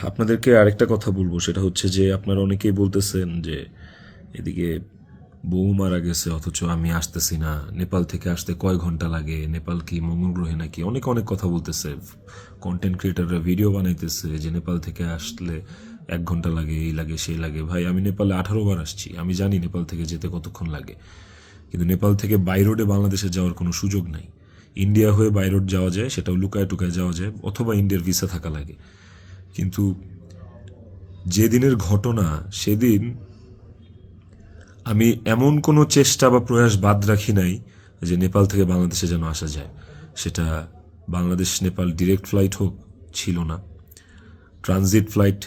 আপনাদেরকে আরেকটা কথা বলবো, সেটা হচ্ছে যে আপনারা অনেকেই বলতেছেন যে এদিকে বউ মারা গেছে অথচ আমি আসতেছি না, নেপাল থেকে আসতে কয় ঘন্টা লাগে, নেপাল কি মঙ্গল গ্রহে নাকি, অনেক অনেক কথা বলতেছে। কন্টেন্ট ক্রিয়েটাররা ভিডিও বানাইতেছে যে নেপাল থেকে আসলে 1 ঘন্টা লাগে, এই লাগে সেই লাগে। ভাই, আমি নেপালে 18 বার আসছি, আমি জানি নেপাল থেকে যেতে কতক্ষণ লাগে। কিন্তু নেপাল থেকে বাই রোডে বাংলাদেশে যাওয়ার কোনো সুযোগ নাই। ইন্ডিয়া হয়ে বাই রোড যাওয়া যায়, সেটাও লুকায় টুকায় যাওয়া যায়, অথবা ইন্ডিয়ার ভিসা থাকা লাগে। কিন্তু যেদিনের ঘটনা সেদিন আমি এমন কোনো চেষ্টা বা প্রয়াস বাদ রাখি নাই যে নেপাল থেকে বাংলাদেশে যেন আসা যায়। সেটা বাংলাদেশ নেপাল ডিরেক্ট ফ্লাইট হোক, ছিল না। ট্রানজিট ফ্লাইট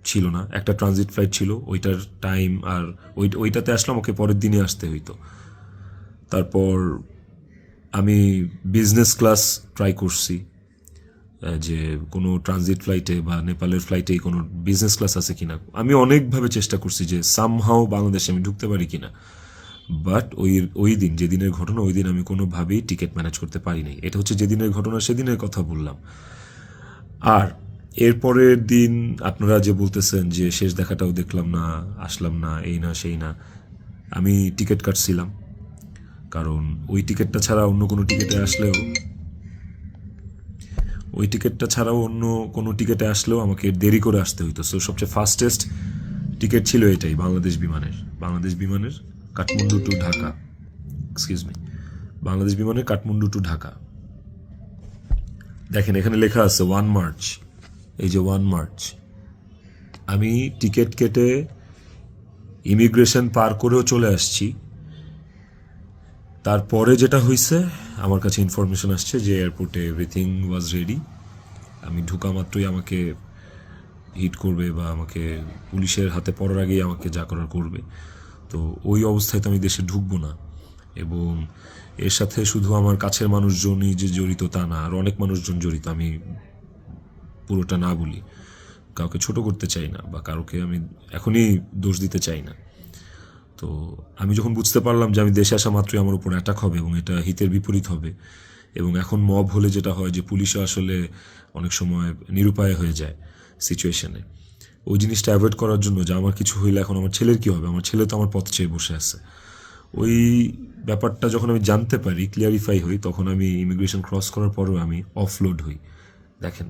ছিল না, একটা ট্রানজিট ফ্লাইট ছিল, ওইটার টাইম আর ওইটাতে আসলে আমাকে পরের দিনই আসতে হইতো। তারপর আমি বিজনেস ক্লাস ট্রাই করছি, যে কোনো ট্রানজিট ফ্লাইটে বা নেপালের ফ্লাইটেই কোনো বিজনেস ক্লাস আছে কিনা। আমি অনেকভাবে চেষ্টা করছি যে সামহাও বাংলাদেশে আমি ঢুকতে পারি কিনা। বাট ওই দিন, যেদিনের ঘটনা, ওই দিন আমি কোনোভাবেই টিকিট ম্যানেজ করতে পারিনি। এটা হচ্ছে যেদিনের ঘটনা, সেদিনের কথা বললাম। আর এরপরের দিন আপনারা যে বলতেছেন যে শেষ দেখাটাও দেখলাম না, আসলাম না, এই না সেই না, আমি টিকিট কাটছিলাম। কারণ ওই টিকিটটা ছাড়াও অন্য কোনো টিকিটে আসলেও আমাকে দেরি করে আসতে হইতো। সো সবচেয়ে ফাস্টেস্ট টিকিট ছিল এটাই, বাংলাদেশ বিমানের Kathmandu to Dhaka, excuse me, Bangladesh বিমানের কাঠমান্ডু টু ঢাকা। দেখেন এখানে লেখা আছে 1 মার্চ, এই যে 1 মার্চ। আমি টিকিট কেটে ইমিগ্রেশন পার করেও চলে আসছি। তারপরে যেটা হয়েছে, আমার কাছে ইনফরমেশন আসছে যে এয়ারপোর্টে এভরিথিং ওয়াজ রেডি। আমি ঢুকা মাত্রই আমাকে হিট করবে বা আমাকে পুলিশের হাতে পড়ার আগেই আমাকে যা করার করবে। তো ওই অবস্থায় তো আমি দেশে ঢুকবো না। এবং এর সাথে শুধু আমার কাছের মানুষজনই যে জড়িত তা না, আর অনেক মানুষজন জড়িত। আমি পুরোটা না বলি, কাউকে ছোট করতে চাই না বা কাউকে আমি এখনই দোষ দিতে চাই না। তো আমি যখন বুঝতে পারলাম যে আমি দেশে আসা মাত্রই আমার উপর অ্যাটাক হবে এবং এটা হিতের বিপরীত হবে, এবং এখন মব হলে যেটা হয় যে পুলিশও আসলে অনেক সময় নিরুপায় হয়ে যায় সিচুয়েশনে, ওই জিনিসটা অ্যাভয়েড করার জন্য যে আমার কিছু হইলে এখন আমার ছেলের কী হবে, আমার ছেলে তো আমার পথ চেয়ে বসে আছে, ওই ব্যাপারটা যখন আমি জানতে পারি, ক্লিয়ারিফাই হই, তখন আমি ইমিগ্রেশন ক্রস করার পরেও আমি অফলোড হই। দেখেন